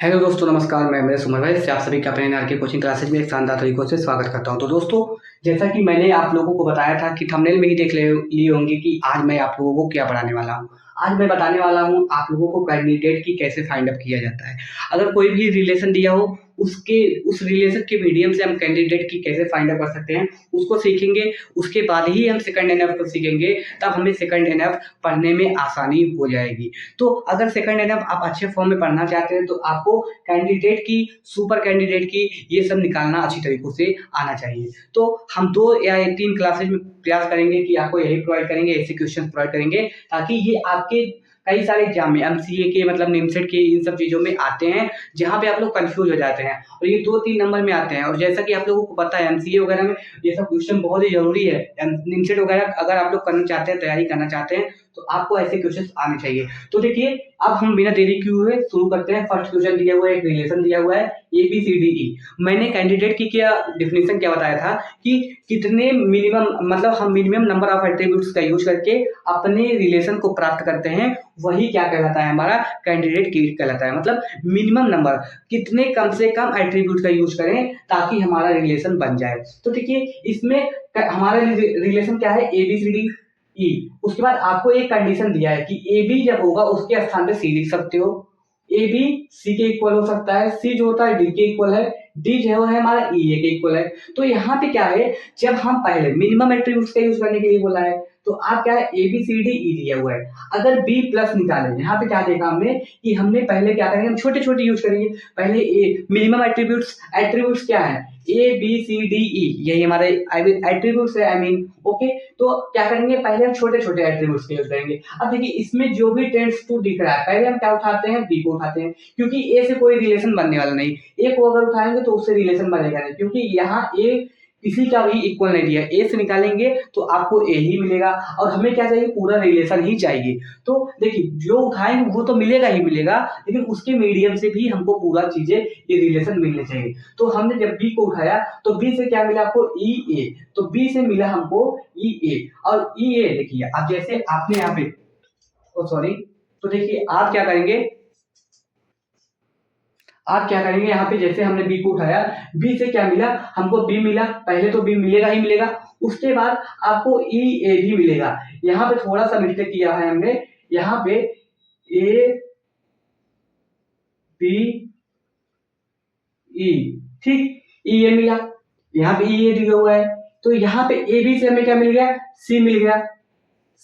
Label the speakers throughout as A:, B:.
A: Hello दोस्तों, नमस्कार। मैं मेरे सुमन भाई से आप सभी का अपने एनआर के कोचिंग क्लासेज में एक शानदार तरीकों से स्वागत करता हूं। तो दोस्तों, जैसा कि मैंने आप लोगों को बताया था कि थंबनेल में ही देख ले लिए होंगे कि आज मैं आप लोगों को क्या पढ़ाने वाला हूं। आज मैं बताने वाला हूं आप लोगों को कैंडिडेट की कैसे फाइंड अप किया जाता है। अगर कोई भी रिलेशन दिया हो, उसके उस रिलेशन के मीडियम से हम कैंडिडेट की कैसे फाइंड अप कर सकते हैं उसको सीखेंगे। उसके बाद ही हम सेकंड एनएफ को सीखेंगे, तब हमें सेकंड एनएफ पढ़ने में आसानी हो जाएगी। तो अगर सेकंड एनएफ आप अच्छे फॉर्म में पढ़ना चाहते हैं तो आपको कैंडिडेट की, सुपर कैंडिडेट की, ये सब निकालना अच्छी तरीकों से आना चाहिए। तो हम 2 या 3 क्लासेज में प्रयास करेंगे कि आपको यही प्रोवाइड करेंगे, ऐसे क्वेश्चन प्रोवाइड करेंगे ताकि ये आपके कई सारे एग्जाम में एमसीए के मतलब निमसेट के इन सब चीजों में आते हैं, जहां पे आप लोग कंफ्यूज हो जाते हैं और ये 2-3 नंबर में आते हैं। और जैसा कि आप लोगों को पता है एमसीए वगैरह में ये सब क्वेश्चन बहुत ही जरूरी है। निमसेट वगैरह अगर आप लोग करना चाहते हैं, तैयारी करना चाहते हैं, तो आपको ऐसे क्वेश्चन आने चाहिए। तो देखिए, अब हम बिना देरी किए हुए शुरू करते हैं। फर्स्ट क्वेश्चन दिया हुआ है, एक रिलेशन दिया हुआ है ए बी सी डी ई। मैंने कैंडिडेट की क्या डिफिनेशन क्या बताया था कि कितने मिनिमम मतलब हम मिनिमम नंबर ऑफ एट्रीब्यूट्स का यूज करके अपने रिलेशन को प्राप्त करते हैं, वही क्या कहलाता है, हमारा कैंडिडेट की कहलाता है। मतलब मिनिमम नंबर, कितने कम से कम एट्रीब्यूट का यूज करें ताकि हमारा रिलेशन बन जाए। तो देखिए, इसमें हमारा रिलेशन क्या है, ए बी सी डी ई। उसके बाद आपको एक कंडीशन दिया है कि ए बी जब होगा उसके स्थान पे सी लिख सकते हो। ए बी सी के इक्वल हो सकता है, सी जो होता है डी के इक्वल है, डी जो है हमारा ई ए के इक्वल है। तो यहाँ पे क्या है, जब हम पहले मिनिमम एट्रीब्यूट्स का यूज करने के लिए बोला है, तो आप क्या है, ए बी सी डी ई दिया हुआ है। अगर बी प्लस निकालें, यहाँ पे क्या देखा हमने कि हमने पहले क्या करेंगे, हम छोटे छोटे यूज करेंगे। पहले ए मिनिमम एट्रीब्यूट्स, एट्रीब्यूट्स क्या है, ए बी सी डी ई, यही हमारे एट्रीब्यूट्स है, आई मीन ओके। तो क्या करेंगे, पहले हम छोटे छोटे एट्रीब्यूट्स का यूज करेंगे। अब देखिए, इसमें जो भी टेंड्स टू दिख रहा है, पहले हम क्या उठाते हैं, बी को उठाते हैं, क्योंकि ए से कोई रिलेशन बनने वाला नहीं। ए को अगर उठाएंगे तो उससे रिलेशन बनेगा नहीं, क्योंकि यहाँ ए किसी का भी इक्वल नहीं दिया। ए से निकालेंगे तो आपको ए ही मिलेगा, और हमें क्या चाहिए, पूरा रिलेशन ही चाहिए। तो देखिए, जो उठाएंगे वो तो मिलेगा ही मिलेगा, लेकिन उसके मीडियम से भी हमको पूरा चीजें, ये रिलेशन मिलने चाहिए। तो हमने जब बी को उठाया तो बी से क्या मिला आपको, ई ए। तो बी से मिला हमको ई ए, और ई ए देखिए, अब जैसे आपने यहाँ पे, ओ सॉरी, तो देखिए आप क्या करेंगे, यहाँ पे जैसे हमने बी को उठाया, बी से क्या मिला हमको, बी मिला। पहले तो बी मिलेगा ही मिलेगा, उसके बाद आपको ई ए भी मिलेगा। यहाँ पे थोड़ा सा मिस्टेक किया है हमने, यहाँ पे ए बी ई, ठीक, ई ए मिला, यहाँ पे ई ए दिया हुआ है। तो यहाँ पे ए बी से हमें क्या मिल गया, सी मिल गया,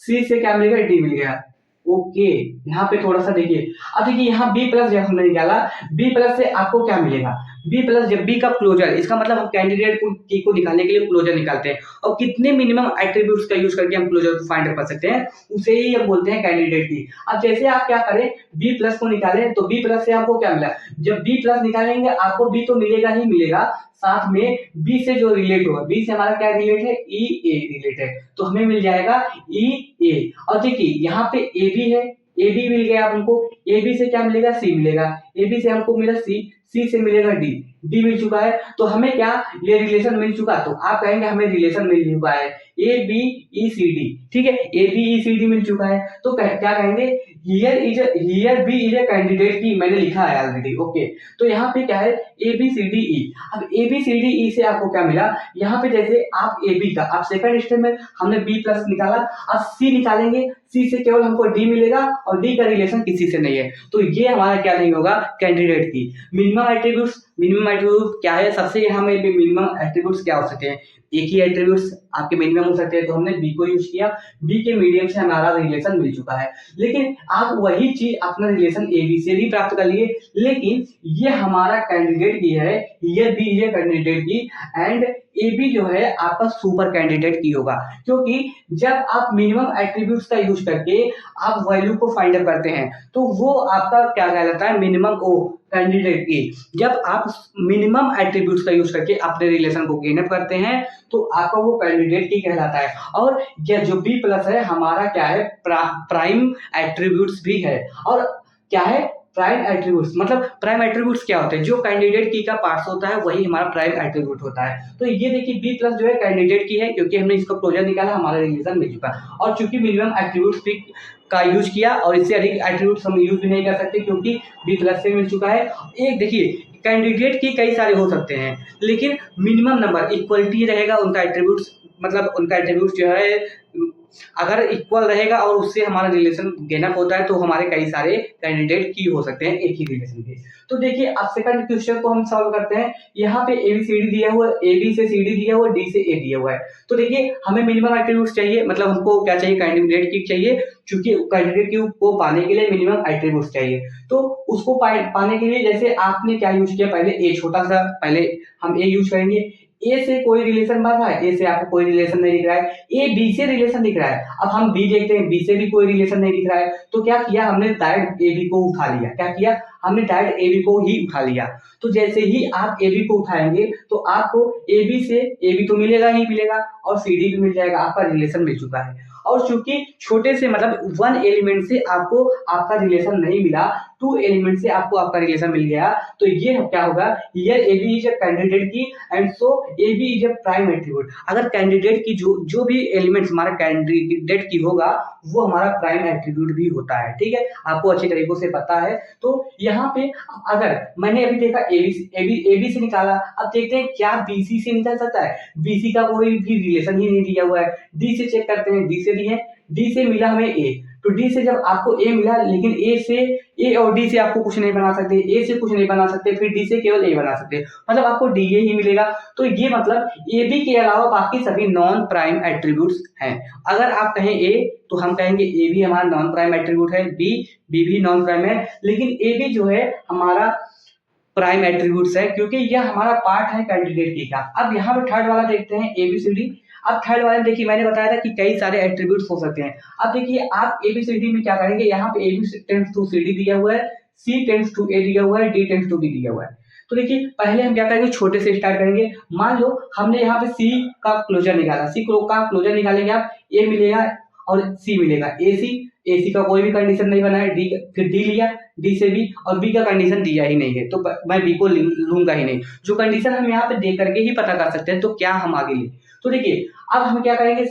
A: सी से क्या मिल गया, डी मिल गया। ओके, यहाँ पे थोड़ा सा देखिए। अब देखिए, यहाँ बी प्लस जब हमने निकाला, बी प्लस से आपको क्या मिलेगा, बी प्लस जब बी का क्लोजर, इसका मतलब हम कैंडिडेट को की को निकालने के लिए क्लोजर निकालते हैं, और कितने मिनिमम एट्रीब्यूट्स का यूज करके हम क्लोजर को फाइंड कर सकते हैं, उसे ही हम बोलते हैं कैंडिडेट की। अब जैसे आप क्या करें, बी प्लस को निकालें, तो बी प्लस से आपको क्या मिला, जब बी प्लस निकालेंगे आपको बी तो मिलेगा ही मिलेगा, साथ में बी से जो रिलेट होगा, बी से हमारा क्या रिलेट है, ई ए रिलेट है, तो हमें मिल जाएगा ई ए। और देखिए, यहाँ पे ए बी है, ए बी मिल गया हमको, ए बी से क्या मिलेगा, सी मिलेगा, ए बी से हमको मिला सी, सी से मिलेगा डी, डी मिल चुका है। तो हमें क्या, ये रिलेशन मिल चुका। तो आप कहेंगे हमें रिलेशन मिल चुका है A B E C D, ठीक है, A B E C D मिल चुका है। तो क्या कहेंगे, here B is a candidate की, मैंने लिखा है ऑलरेडी, ओके। तो यहाँ पे क्या है, ए बी सी डी ई। अब ए बी सी डी ई से आपको क्या मिला, यहाँ पे जैसे आप ए बी का, आप सेकंड स्टेप में हमने बी प्लस निकाला, अब सी निकालेंगे, सी से केवल हमको डी मिलेगा, और डी का रिलेशन किसी से नहीं है, तो ये हमारा क्या नहीं होगा, कैंडिडेट की। मिनिमम एट्रीब्यूट क्या है, सबसे यहाँ में मिनिमम एट्रीब्यूट्स क्या हो सकते हैं, एक ही एट्रीब्यूट्स आपके मिनिमम हो सकते हैं, तो हमने बी को यूज किया, बी के मीडियम से हमारा रिलेशन मिल चुका है। लेकिन आप वही चीज अपना रिलेशन ए बी से भी प्राप्त कर लिए, लेकिन ये हमारा कैंडिडेट की है, ये बी ये candidate key, and A B जो है आपका सुपर कैंडिडेट की होगा। क्योंकि जब आप मिनिमम एट्रीब्यूट्स का यूज करके आप वैल्यू को फाइंड अप करते हैं, तो वो आपका क्या कहलाता है, मिनिमम ओ कैंडिडेट की। जब आप मिनिमम एट्रीब्यूट्स का यूज करके अपने रिलेशन को गेन अप करते हैं, तो आपका वो कैंडिडेट की कहलाता है। और ये जो बी प्लस है हमारा क्या है, प्राइम एट्रीब्यूट्स भी है, और क्या है, प्राइम एट्रीब्यूट्स, मतलब प्राइम एट्रीब्यूट्स क्या होते हैं, जो कैंडिडेट की का पार्ट्स होता है वही हमारा प्राइम एट्रीब्यूट होता है। तो ये देखिए बी प्लस जो है कैंडिडेट की है, क्योंकि हमने इसका क्लोजर निकाला, हमारा रिलेशन मिल चुका है। और चूंकि मिनिमम एट्रीब्यूट्स भी का यूज किया और इससे अधिक एट्रीब्यूट्स हम यूज भी नहीं कर सकते क्योंकि बी प्लस से मिल चुका है। एक देखिए कैंडिडेट की कई सारे हो सकते हैं, लेकिन मिनिमम नंबर इक्वलिटी रहेगा उनका एट्रीब्यूट्स, मतलब उनका एट्रीब्यूट्स जो है अगर इक्वल रहेगा और उससे हमारा रिलेशन गेन अप होता है तो हमारे कई सारे कैंडिडेट की हो सकते हैं एक ही रिलेशन के। तो देखिए अब सेकंड क्वेश्चन को हम सॉल्व करते हैं। यहाँ पे ABCD दिया हुआ है, AB से CD दिया हुआ है, D से A दिया हुआ है। तो देखिए हमें मिनिमम एट्रीब्यूट्स चाहिए, मतलब हमको क्या चाहिए, कैंडिडेट की चाहिए, क्योंकि कैंडिडेट की को पाने के लिए मिनिमम एट्रीब्यूट्स चाहिए। तो उसको पाने के लिए जैसे आपने क्या यूज किया, पहले ए छोटा सा, पहले हम ए यूज करेंगे। ए से कोई रिलेशन बन रहा है, ए से आपको कोई रिलेशन नहीं दिख रहा है, ए बी से रिलेशन दिख रहा है। अब हम बी देखते हैं, बी से भी कोई रिलेशन नहीं दिख रहा है, तो क्या किया हमने, डायरेक्ट ए बी को उठा लिया। क्या किया हमने, डायरेक्ट ए बी को ही उठा लिया। तो जैसे ही आप ए बी को उठाएंगे तो आपको ए बी से ए बी तो मिलेगा ही मिलेगा और सी डी भी मिल जाएगा, आपका रिलेशन मिल चुका है। और चूंकि छोटे से मतलब 1 एलिमेंट से आपको आपका रिलेशन नहीं मिला, 2 एलिमेंट से आपको आपका रिलेशन मिल गया, तो ये क्या होगा, here A B is a candidate key and so A B is a prime attribute. अगर कैंडिडेट की जो भी एलिमेंट्स हमारा कैंडिडेट की होगा वो हमारा प्राइम एट्रीब्यूट भी होता है। ठीक है, आपको अच्छी तरीकों से पता है। तो यहाँ पे अगर मैंने अभी देखा ए बी से निकाला, अब देखते हैं क्या बी सी से निकल सकता है। बी सी का कोई भी रिलेशन ही नहीं दिया हुआ है। डी से चेक करते हैं, डी से दिए, डी से मिला हमें ए, तो डी से जब आपको ए मिला, लेकिन ए और डी से आपको कुछ नहीं बना सकते, ए से कुछ नहीं बना सकते, फिर डी से केवल ए बना सकते, मतलब आपको डी ए ही मिलेगा। तो ये मतलब ए बी के अलावा बाकी सभी नॉन प्राइम एट्रीब्यूट्स हैं। अगर आप कहें ए तो हम कहेंगे ए भी हमारा नॉन प्राइम एट्रीब्यूट है, बी भी नॉन प्राइम है, लेकिन ए बी जो है हमारा प्राइम एट्रीब्यूट्स है क्योंकि यह हमारा पार्ट है कैंडिडेट की का। अब यहाँ पे थर्ड वाला देखते हैं ABCD। अब थर्ड वाले देखिए मैंने बताया था कि कई सारे एट्रीब्यूट्स हो सकते हैं। अब देखिए आप ABCD में क्या करेंगे, यहाँ पे AB टेंड्स टू CD दिया हुआ है, C टेंड्स टू A दिया हुआ है, D टेंड्स टू B दिया हुआ है। तो देखिए पहले हम क्या करेंगे, छोटे से स्टार्ट करेंगे। मान लो हमने यहाँ पे C का क्लोजर निकाला, C का क्लोजर निकालेंगे आप, A मिलेगा और C मिलेगा, AC का कोई भी कंडीशन नहीं बना है, D फिर D लिया, D से B और B का कंडीशन दिया ही नहीं है तो मैं B को लूंगा ही नहीं। जो कंडीशन हम यहाँ पे दे करके ही पता कर सकते हैं तो क्या हम आगे लें। तो देखिए अब हम क्या करेंगे,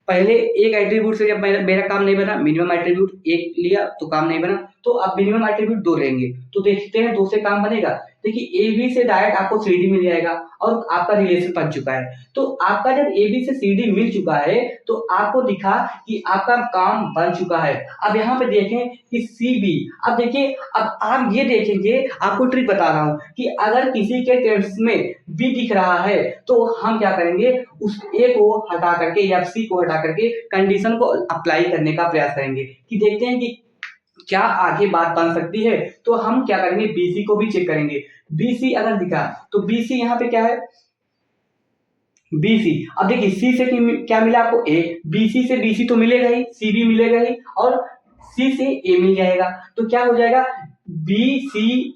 A: पहले एक एट्रीब्यूट से जब मेरा काम नहीं बना, मिनिमम एट्रीब्यूट एक लिया तो काम नहीं बना, तो अब मिनिमम एट्रीब्यूट 2 लेंगे, तो देखते हैं 2 से काम बनेगा। देखिए ए बी से डायरेक्ट आपको सी डी मिल जाएगा और आपका रिलेशन बन चुका है। तो आपका जब ए बी से सी डी मिल चुका है तो आपको दिखा कि आपका काम बन चुका है। अब यहाँ पे देखें कि सी बी, अब देखिए अब आप ये देखेंगे, आपको ट्रिक बता रहा हूँ कि अगर किसी के टेक्स्ट में बी दिख रहा है तो हम क्या करेंगे, उस ए को हटा करके या सी को हटा करके कंडीशन को अप्लाई करने का प्रयास करेंगे कि देखते हैं कि क्या आगे बात बन सकती है। तो हम क्या करेंगे, बीसी को भी चेक करेंगे। बीसी अगर दिखा तो बीसी यहाँ पे क्या है, बीसी। अब देखिए सी से क्या मिला आपको, ए, बीसी से बीसी तो मिलेगा ही, सी भी मिलेगा ही और सी से ए मिल जाएगा, तो क्या हो जाएगा, बी सी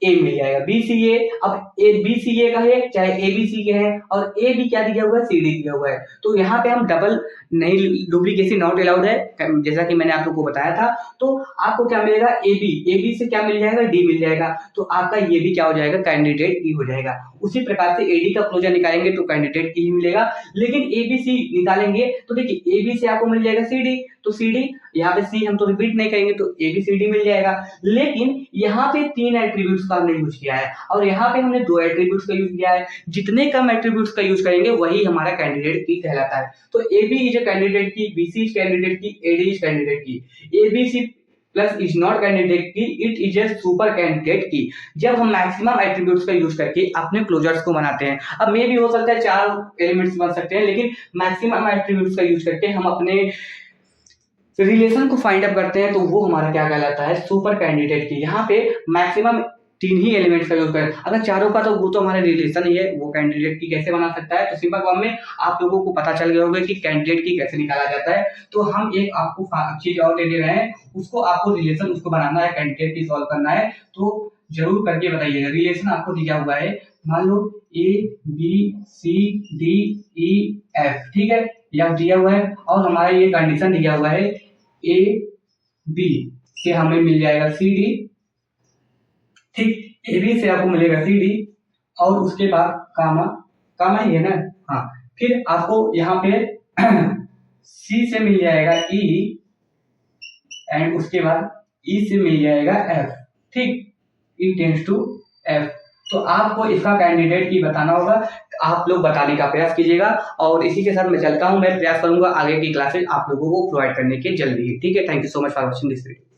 A: ए मिल जाएगा, बी सी ए। अब ए बी सी ए का है चाहे ए बी सी के है और ए भी क्या दिया हुआ है, सी डी दिया हुआ है। तो यहाँ पे हम डबल नहीं, डुप्लीकेसी नॉट अलाउड है, जैसा कि मैंने आप लोग को बताया था। तो आपको क्या मिलेगा, ए बी से क्या मिल जाएगा, डी मिल जाएगा, तो आपका ये भी क्या हो जाएगा, कैंडिडेट की हो जाएगा। उसी प्रकार से एडी का क्लोजर निकालेंगे तो कैंडिडेट की ही मिलेगा, लेकिन एबीसी निकालेंगे तो देखिए एबी से आपको मिल जाएगा सीडी, तो सीडी यहाँ पे सी हम तो रिपीट नहीं करेंगे तो एबीसीडी मिल जाएगा। लेकिन यहाँ पे 3 एट्रीब्यूट्स का हमने यूज किया है और यहाँ पे हमने 2 एट्रीब्यूट्स का यूज किया है। जितने कम एट्रीब्यूट्स का यूज करेंगे वही हमारा कैंडिडेट की कहलाता है। तो AB is candidate key, BC is candidate key, AD is candidate key, ABC plus is not candidate key, it is a super candidate key. जब हम मैक्सिमम एट्रीब्यूट्स का यूज करके अपने क्लोजर्स को बनाते हैं, अब मे भी हो सकता है 4 एलिमेंट्स बन सकते हैं, लेकिन मैक्सिमम एट्रीब्यूट्स का यूज करके हम अपने रिलेशन को फाइंड अप करते हैं तो वो हमारा क्या कहलाता है, सुपर कैंडिडेट की। यहाँ पे मैक्सिमम 3 ही एलिमेंट्स का यूज करें, अगर चारों का तो वो तो हमारे रिलेशन ही है, वो कैंडिडेट की कैसे बना सकता है। तो सिंपल फॉर्म में आप लोगों को पता चल गया होगा कि कैंडिडेट की कैसे निकाला जाता है। तो हम एक आपको चीज और ले रहे हैं, उसको आपको रिलेशन उसको बनाना है, कैंडिडेट की सॉल्व करना है, तो जरूर करके बताइएगा। रिलेशन आपको दिया हुआ है, मान लो A B C D E F, ठीक है, यह दिया हुआ है और हमारा ये कंडीशन दिया हुआ है, ए बी से हमें मिल जाएगा सी डी ठीक। ए बी से आपको मिलेगा सी डी और उसके बाद कामा, कामा ही है ना, हाँ। फिर आपको यहाँ पे सी से मिल जाएगा ई एंड उसके बाद ई से मिल जाएगा एफ, ठीक। ई टेंड्स टू एफ। तो आपको इसका कैंडिडेट की बताना होगा, आप लोग बताने का प्रयास कीजिएगा। और इसी के साथ मैं चलता हूँ, मैं प्रयास करूंगा आगे की क्लासेज आप लोगों को प्रोवाइड करने के जल्दी ही, ठीक है। Thank you so much for watching this video.